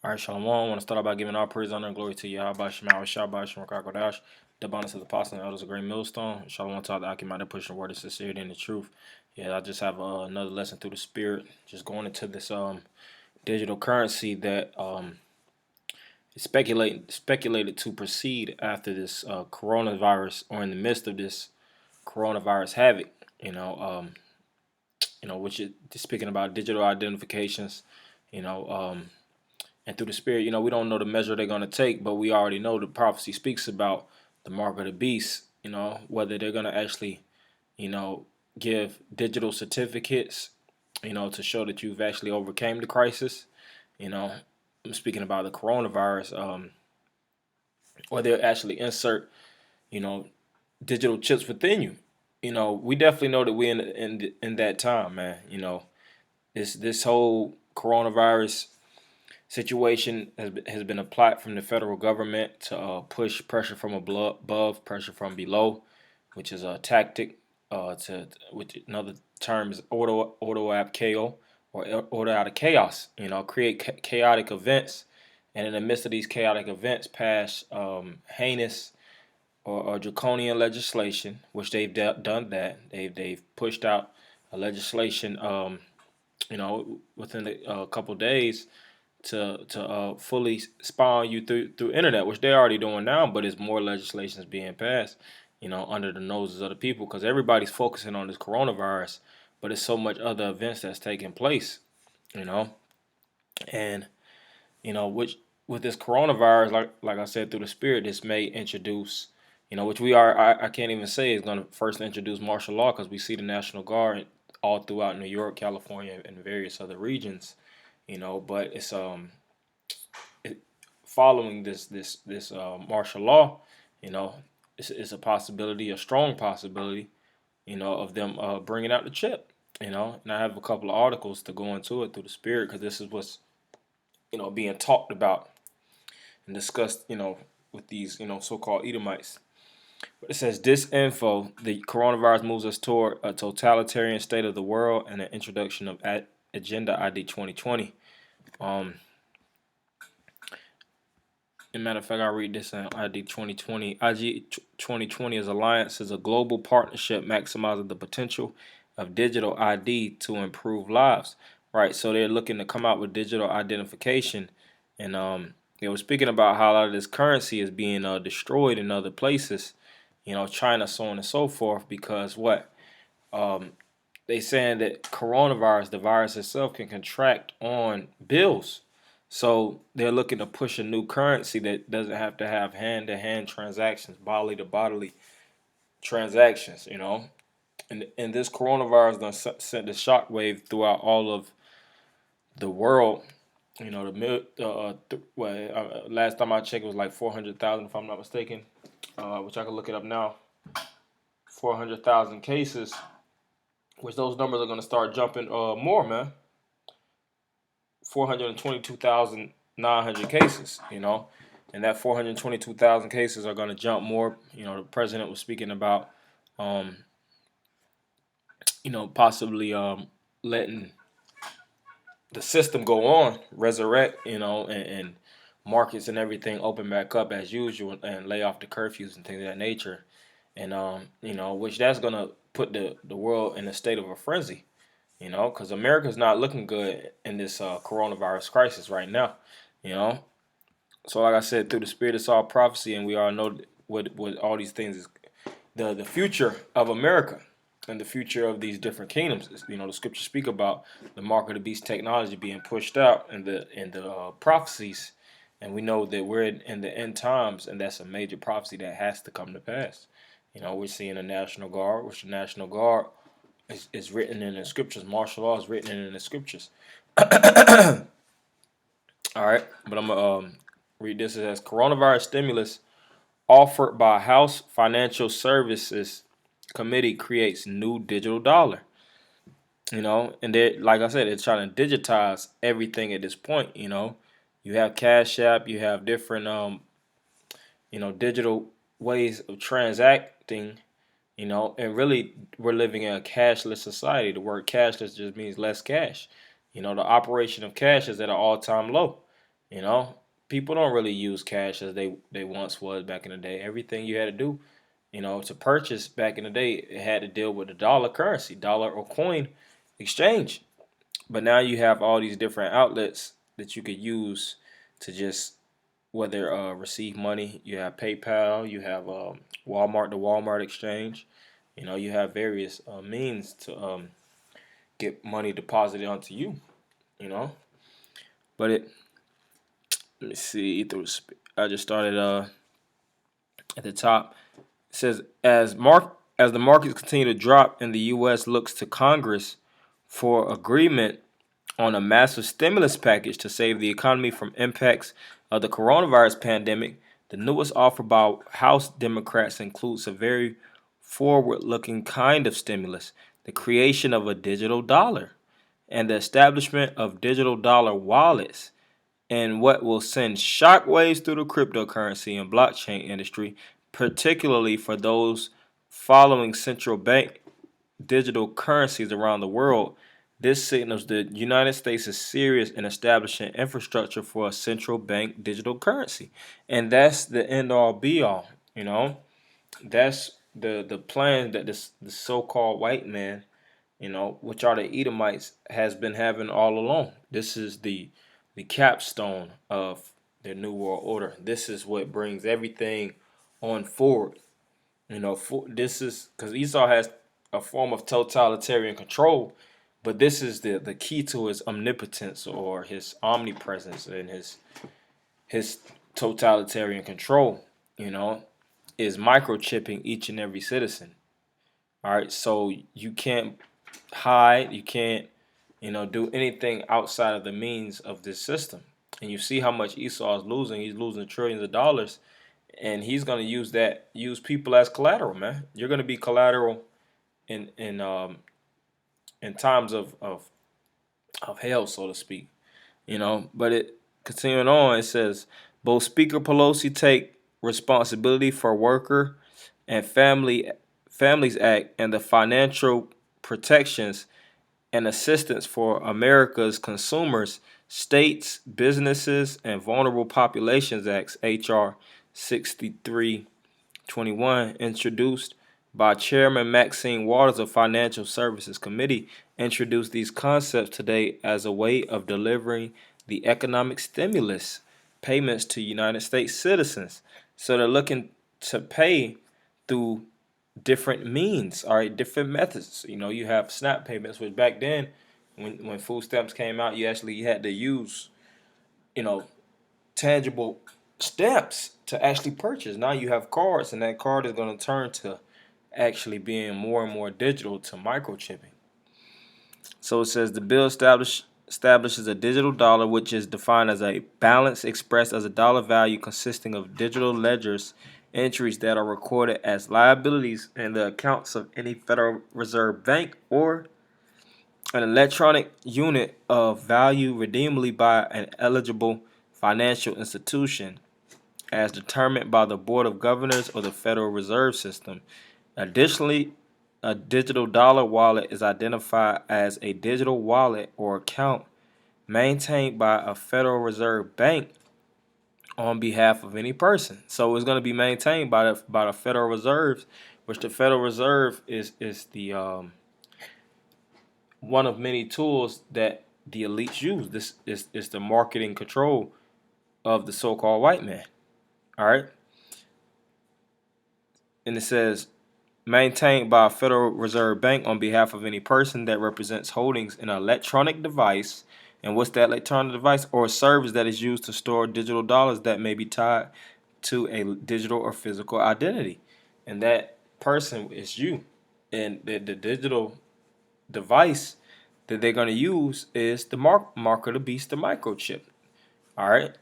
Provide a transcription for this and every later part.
All right, Shalom. I want to start out by giving all praise, honor, and glory to Yahweh Shema, Shabbat, Shemakakodash, the abundance of the apostles and elders of great millstone. Shalom to all the Akim pushing the word of sincerity and the truth. Yeah, I just have another lesson through the spirit. Just going into this digital currency that is speculated to proceed after this coronavirus, or in the midst of this coronavirus havoc. Which is speaking about digital identifications. You know. And through the spirit, we don't know the measure they're going to take, but we already know the prophecy speaks about the mark of the beast, whether they're going to actually, give digital certificates, to show that you've actually overcame the crisis. I'm speaking about the coronavirus, or they'll actually insert, digital chips within you. We definitely know that we're in that time, man. This whole coronavirus situation has been applied from the federal government to push pressure from above, pressure from below, which is a tactic. Which another term is order ab chaos, or order out of chaos. Create chaotic events, and in the midst of these chaotic events, pass heinous or draconian legislation, which they've done. That they've pushed out a legislation, within a couple days to fully spy on you through internet, which they're already doing now, but it's more legislation is being passed, under the noses of the people, because everybody's focusing on this coronavirus, but it's so much other events that's taking place, and which with this coronavirus, like I said, through the spirit, this may introduce, which I can't even say is going to first introduce martial law, because we see the National Guard all throughout New York, California, and various other regions. But it's following this martial law, it's a possibility, a strong possibility, of them bringing out the chip, and I have a couple of articles to go into it through the spirit, because this is what's being talked about and discussed, with these so-called Edomites. But it says, disinfo: the coronavirus moves us toward a totalitarian state of the world and an introduction of Agenda ID 2020. As a matter of fact, I'll read this in ID 2020. IG 2020 is alliance is a global partnership maximizing the potential of digital ID to improve lives. Right, so they're looking to come out with digital identification, and they were speaking about how a lot of this currency is being destroyed in other places, China, so on and so forth, because what they saying that coronavirus, the virus itself, can contract on bills. So they're looking to push a new currency that doesn't have to have hand-to-hand transactions, bodily-to-bodily transactions, And this coronavirus done sent the shockwave throughout all of the world. Last time I checked, it was like 400,000, if I'm not mistaken, which I can look it up now. 400,000 cases, which those numbers are going to start jumping more, man. 422,900 cases, and that 422,000 cases are going to jump more. The president was speaking about, possibly letting the system go on, resurrect, and markets and everything open back up as usual, and lay off the curfews and things of that nature, and which that's going to put the world in a state of a frenzy. Because America's not looking good in this coronavirus crisis right now, So like I said, through the spirit, it's all prophecy, and we all know what all these things is the future of America and the future of these different kingdoms. The scriptures speak about the mark of the beast technology being pushed out in the prophecies, and we know that we're in the end times, and that's a major prophecy that has to come to pass. We're seeing the National Guard, which the National Guard is written in the scriptures. Martial law is written in the scriptures. All right, but I'm gonna read this. It says, coronavirus stimulus offered by House Financial Services Committee creates new digital dollar. And they, like I said, they're trying to digitize everything at this point. You have Cash App, you have different digital ways of transacting. And really, we're living in a cashless society. The word cashless just means less cash. The operation of cash is at an all-time low. You know, people don't really use cash as they once was back in the day. Everything you had to do, to purchase back in the day, it had to deal with the dollar currency, dollar or coin exchange. But now you have all these different outlets that you could use to just whether receive money. You have PayPal, you have Walmart, the Walmart exchange. You have various means to get money deposited onto you. You know, but let me see. I just started at the top. It says as the markets continue to drop and the U.S. looks to Congress for agreement on a massive stimulus package to save the economy from impacts of the coronavirus pandemic, the newest offer by House Democrats includes a very forward-looking kind of stimulus: the creation of a digital dollar and the establishment of digital dollar wallets, and what will send shockwaves through the cryptocurrency and blockchain industry, particularly for those following central bank digital currencies around the world. This signals the United States is serious in establishing infrastructure for a central bank digital currency. And that's the end all be all, That's the plan that the so-called white man, which are the Edomites, has been having all along. This is the capstone of the New World Order. This is what brings everything on forward. This is because Esau has a form of totalitarian control, but this is the key to his omnipotence or his omnipresence and his totalitarian control. You know, is microchipping each and every citizen. All right, so you can't hide, you can't, do anything outside of the means of this system. And you see how much Esau is losing. He's losing trillions of dollars, and he's going to use people as collateral, man. You're going to be collateral in times of hell, so to speak. But it continuing on, it says both Speaker Pelosi take responsibility for worker and families act and the financial protections and assistance for America's consumers, states, businesses, and vulnerable populations acts, HR 6321, introduced by Chairman Maxine Waters of Financial Services Committee, introduced these concepts today as a way of delivering the economic stimulus payments to United States citizens. So they're looking to pay through different means, all right, different methods. You have SNAP payments, which back then, when food stamps came out, you actually had to use, you know, tangible stamps to actually purchase. Now you have cards, and that card is going to turn to actually being more and more digital to microchipping. So it says the bill establishes a digital dollar, which is defined as a balance expressed as a dollar value consisting of digital ledgers entries that are recorded as liabilities in the accounts of any Federal Reserve bank or an electronic unit of value redeemably by an eligible financial institution as determined by the Board of Governors or the Federal Reserve System. Additionally, a digital dollar wallet is identified as a digital wallet or account maintained by a Federal Reserve bank on behalf of any person. So it's going to be maintained by the Federal Reserve, which the Federal Reserve is the one of many tools that the elites use. This is the marketing control of the so-called white man. All right, and it says maintained by a Federal Reserve Bank on behalf of any person that represents holdings in an electronic device. And what's that electronic device? Or a service that is used to store digital dollars that may be tied to a digital or physical identity. And that person is you. And the digital device that they're going to use is the mark of the beast, the microchip. All right,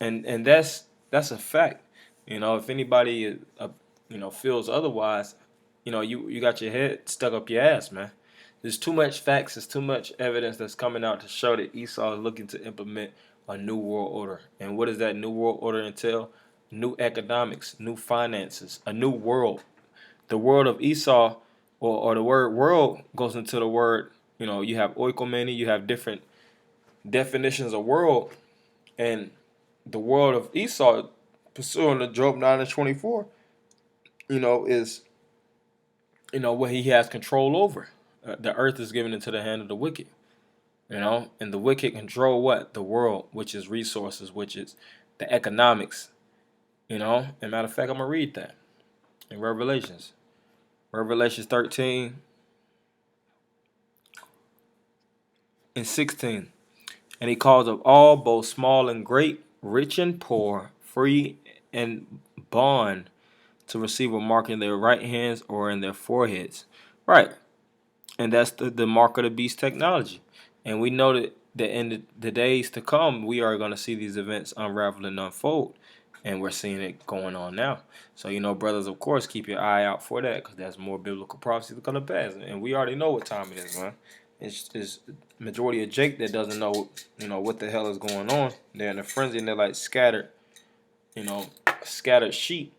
and that's a fact. If anybody feels otherwise, you got your head stuck up your ass, man. There's too much facts. There's too much evidence that's coming out to show that Esau is looking to implement a new world order. And what does that new world order entail? New economics, new finances, a new world. The world of Esau, or the word world goes into the word. You have oikoumene. You have different definitions of world. And the world of Esau, pursuing the Job 9:24, is what he has control over. The earth is given into the hand of the wicked. And the wicked control what? The world, which is resources, which is the economics. And matter of fact, I'm gonna read that in Revelations 13 and 16. And he calls of all, both small and great, rich and poor, free and bond, to receive a mark in their right hands or in their foreheads. Right. And that's the mark of the beast technology. And we know that in the days to come, we are going to see these events unravel and unfold. And we're seeing it going on now. So, brothers, of course, keep your eye out for that, because that's more biblical prophecy that's going to pass. And we already know what time it is, man. It's majority of Jake that doesn't know, what the hell is going on. They're in a frenzy, and they're like scattered sheep,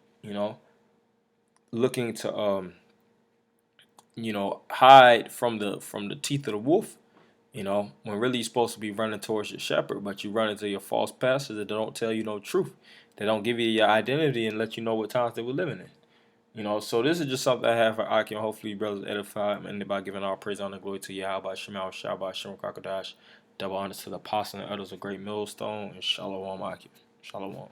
looking to hide from the teeth of the wolf. When really you're supposed to be running towards your shepherd, but you run into your false pastors that don't tell you no truth. They don't give you your identity and let you know what times they were living in. So this is just something I have for Aki, and hopefully you brothers edify and by giving all praise, honor, glory to Yahweh, Shemal, Shabbat, Shem, Kakadash, double honors to the apostle and others, a great millstone, and Shalom, Aki. Shalom.